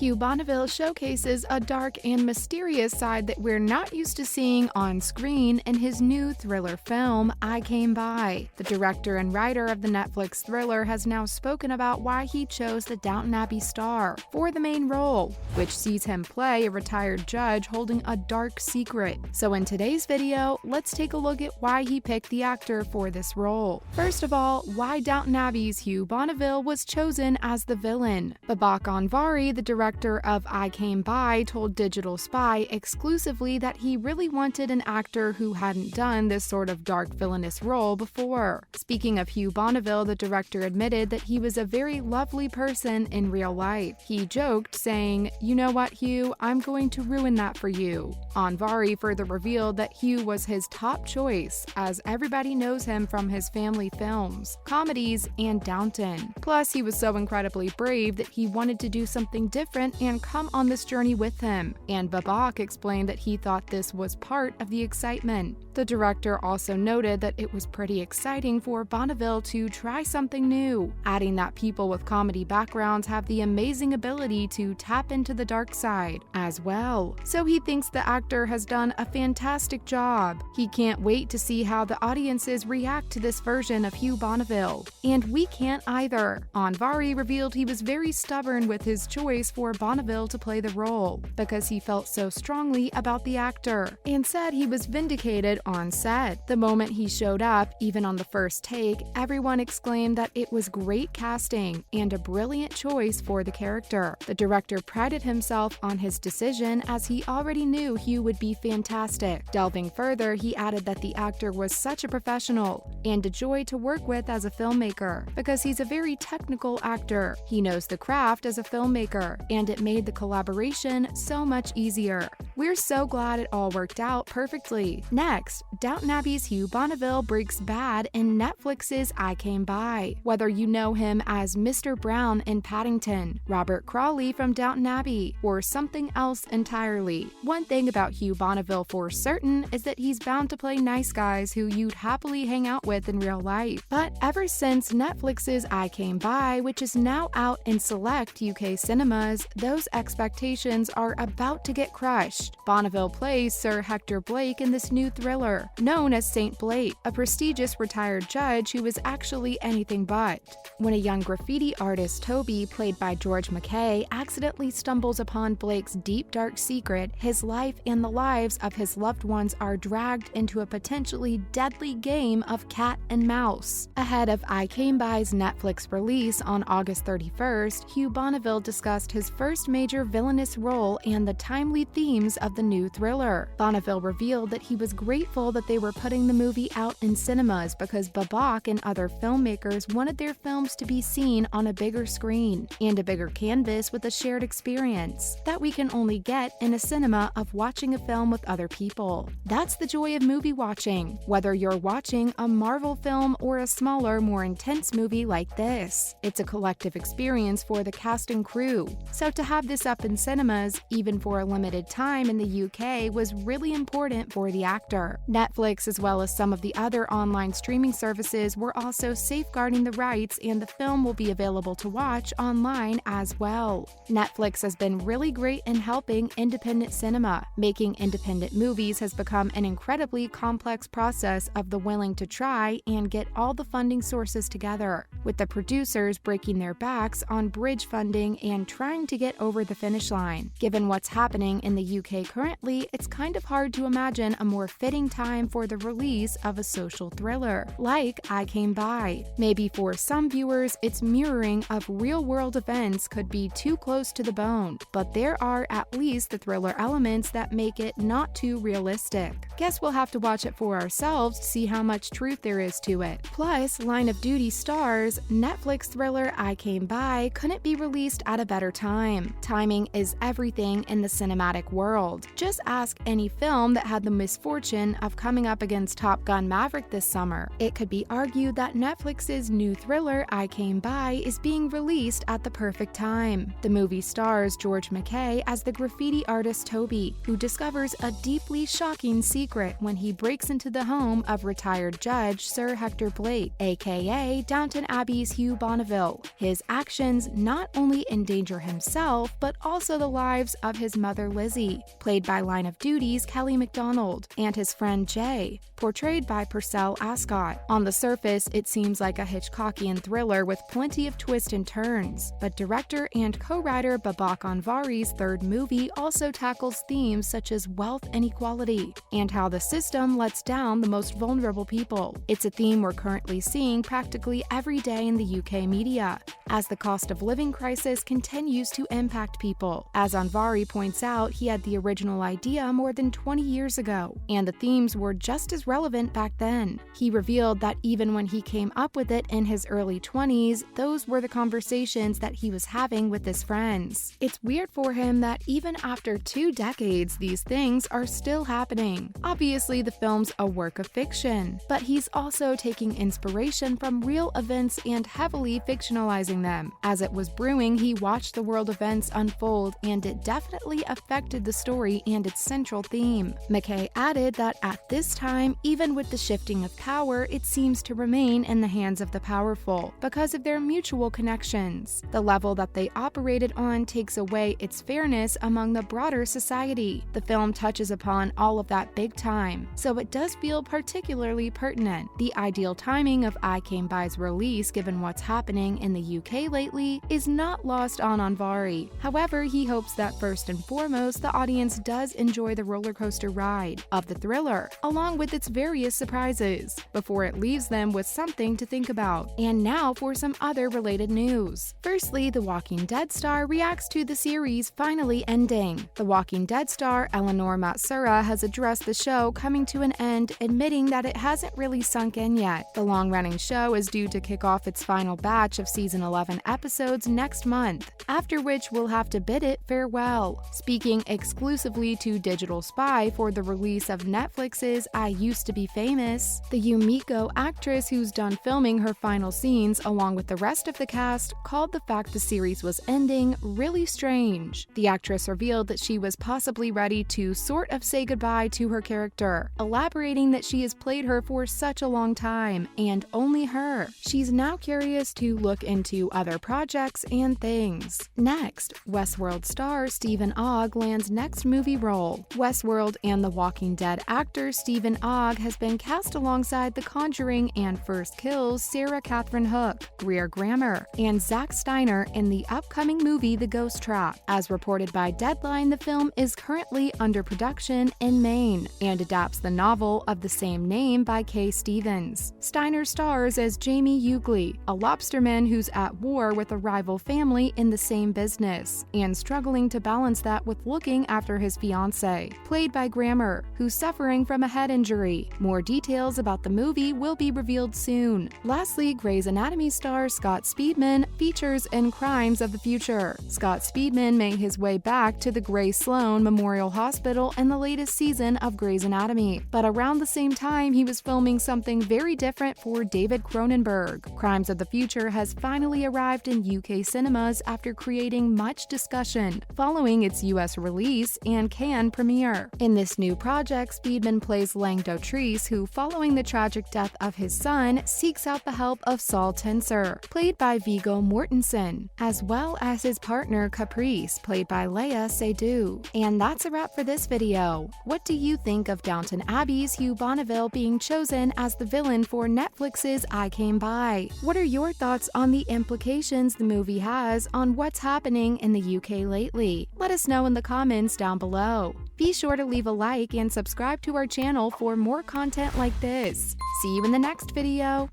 Hugh Bonneville showcases a dark and mysterious side that we're not used to seeing on screen in his new thriller film, I Came By. The director and writer of the Netflix thriller has now spoken about why he chose the Downton Abbey star for the main role, which sees him play a retired judge holding a dark secret. So in today's video, let's take a look at why he picked the actor for this role. First of all, why Downton Abbey's Hugh Bonneville was chosen as the villain. Anvari, the director of I Came By, told Digital Spy exclusively that he really wanted an actor who hadn't done this sort of dark villainous role before. Speaking of Hugh Bonneville, the director admitted that he was a very lovely person in real life. He joked, saying, "You know what, Hugh, I'm going to ruin that for you." Anvari further revealed that Hugh was his top choice, as everybody knows him from his family films, comedies, and Downton. Plus, he was so incredibly brave that he wanted to do something different and come on this journey with him, and Babak explained that he thought this was part of the excitement. The director also noted that it was pretty exciting for Bonneville to try something new, adding that people with comedy backgrounds have the amazing ability to tap into the dark side as well. So he thinks the actor has done a fantastic job. He can't wait to see how the audiences react to this version of Hugh Bonneville. And we can't either. Anvari revealed he was very stubborn with his choice for Bonneville to play the role because he felt so strongly about the actor, and said he was vindicated on set. The moment he showed up, even on the first take, everyone exclaimed that it was great casting and a brilliant choice for the character. The director prided himself on his decision as he already knew Hugh would be fantastic. Delving further, he added that the actor was such a professional and a joy to work with as a filmmaker because he's a very technical actor. He knows the craft as a filmmaker, and it made the collaboration so much easier. We're so glad it all worked out perfectly. Next, Downton Abbey's Hugh Bonneville breaks bad in Netflix's I Came By. Whether you know him as Mr. Brown in Paddington, Robert Crawley from Downton Abbey, or something else entirely, one thing about Hugh Bonneville for certain is that he's bound to play nice guys who you'd happily hang out with in real life. But ever since Netflix's I Came By, which is now out in select UK cinemas, those expectations are about to get crushed. Bonneville plays Sir Hector Blake in this new thriller, known as St. Blake, a prestigious retired judge who is actually anything but. When a young graffiti artist, Toby, played by George McKay, accidentally stumbles upon Blake's deep dark secret, his life and the lives of his loved ones are dragged into a potentially deadly game of cat and mouse. Ahead of I Came By's Netflix release on August 31st, Hugh Bonneville discussed his first major villainous role and the timely themes of the new thriller. Bonneville revealed that he was grateful that they were putting the movie out in cinemas because Babak and other filmmakers wanted their films to be seen on a bigger screen and a bigger canvas with a shared experience that we can only get in a cinema of watching a film with other people. That's the joy of movie watching, whether you're watching a Marvel film or a smaller, more intense movie like this. It's a collective experience for the cast and crew. So to have this up in cinemas, even for a limited time in the UK, was really important for the actor. Netflix, as well as some of the other online streaming services, were also safeguarding the rights, and the film will be available to watch online as well. Netflix has been really great in helping independent cinema. Making independent movies has become an incredibly complex process of the willing to try and get all the funding sources together, with the producers breaking their backs on bridge funding and trying to get over the finish line. Given what's happening in the UK currently, it's kind of hard to imagine a more fitting time for the release of a social thriller like I Came By. Maybe for some viewers, its mirroring of real-world events could be too close to the bone, but there are at least the thriller elements that make it not too realistic. Guess we'll have to watch it for ourselves to see how much truth there is to it. Plus, Line of Duty stars, Netflix thriller I Came By couldn't be released at a better time. Timing is everything in the cinematic world. Just ask any film that had the misfortune of coming up against Top Gun Maverick this summer. It could be argued that Netflix's new thriller I Came By is being released at the perfect time. The movie stars George McKay as the graffiti artist Toby, who discovers a deeply shocking secret secret when he breaks into the home of retired Judge Sir Hector Blake, aka Downton Abbey's Hugh Bonneville. His actions not only endanger himself, but also the lives of his mother Lizzie, played by Line of Duty's Kelly MacDonald, and his friend Jay, portrayed by Purcell Ascot. On the surface, it seems like a Hitchcockian thriller with plenty of twists and turns, but director and co-writer Babak Anvari's third movie also tackles themes such as wealth inequality and how the system lets down the most vulnerable people. It's a theme we're currently seeing practically every day in the UK media, as the cost of living crisis continues to impact people. As Anvari points out, he had the original idea more than 20 years ago, and the themes were just as relevant back then. He revealed that even when he came up with it in his early 20s, those were the conversations that he was having with his friends. It's weird for him that even after 2 decades, these things are still happening. Obviously, the film's a work of fiction, but he's also taking inspiration from real events and heavily fictionalizing them. As it was brewing, he watched the world events unfold, and it definitely affected the story and its central theme. McKay added that at this time, even with the shifting of power, it seems to remain in the hands of the powerful because of their mutual connections. The level that they operated on takes away its fairness among the broader society. The film touches upon all of that big time, so it does feel particularly pertinent. The ideal timing of I Came By's release, given what's happening in the UK lately, is not lost on Anvari. However, he hopes that first and foremost, the audience does enjoy the roller coaster ride of the thriller, along with its various surprises, before it leaves them with something to think about. And now for some other related news. Firstly, The Walking Dead star reacts to the series finally ending. The Walking Dead star Eleanor Matsura has addressed the show coming to an end, admitting that it hasn't really sunk in yet. The long-running show is due to kick off its final batch of season 11 episodes next month, after which we'll have to bid it farewell. Speaking exclusively to Digital Spy for the release of Netflix's I Used to Be Famous, the Yumiko actress who's done filming her final scenes along with the rest of the cast called the fact the series was ending really strange. The actress revealed that she was possibly ready to sort of say goodbye to her character, elaborating that she has played her for such a long time, and only her. She's now curious to look into other projects and things. Next, Westworld star Stephen Ogg lands next movie role. Westworld and The Walking Dead actor Stephen Ogg has been cast alongside The Conjuring and First Kill's Sarah Catherine Hook, Greer Grammer, and Zack Steiner in the upcoming movie The Ghost Trap. As reported by Deadline, the film is currently under production in Maine and adapts the novel of the same name by Kay Stevens. Steiner stars as Jamie Ugley, a lobsterman who's at war with a rival family in the same business, and struggling to balance that with looking after his fiancée, played by Grammer, who's suffering from a head injury. More details about the movie will be revealed soon. Lastly, Grey's Anatomy star Scott Speedman features in Crimes of the Future. Scott Speedman made his way back to the Gray Sloan Memorial Hospital in the latest season of Grey's Anatomy, but around the same time he was filming something very different for David Cronenberg. Crimes of the Future has finally arrived in UK cinemas after creating much discussion following its US release and Cannes premiere. In this new project, Speedman plays Lang Dotrice, who, following the tragic death of his son, seeks out the help of Saul Tenser, played by Viggo Mortensen, as well as his partner Caprice, played by Léa Seydoux. And that's a wrap for this video. What do you think of Downton Abbey's Hugh Bonneville being chosen as the villain for Netflix's I Came By? What are your thoughts on the implications the movie has on what's happening in the UK lately? Let us know in the comments down below. Be sure to leave a like and subscribe to our channel for more content like this. See you in the next video.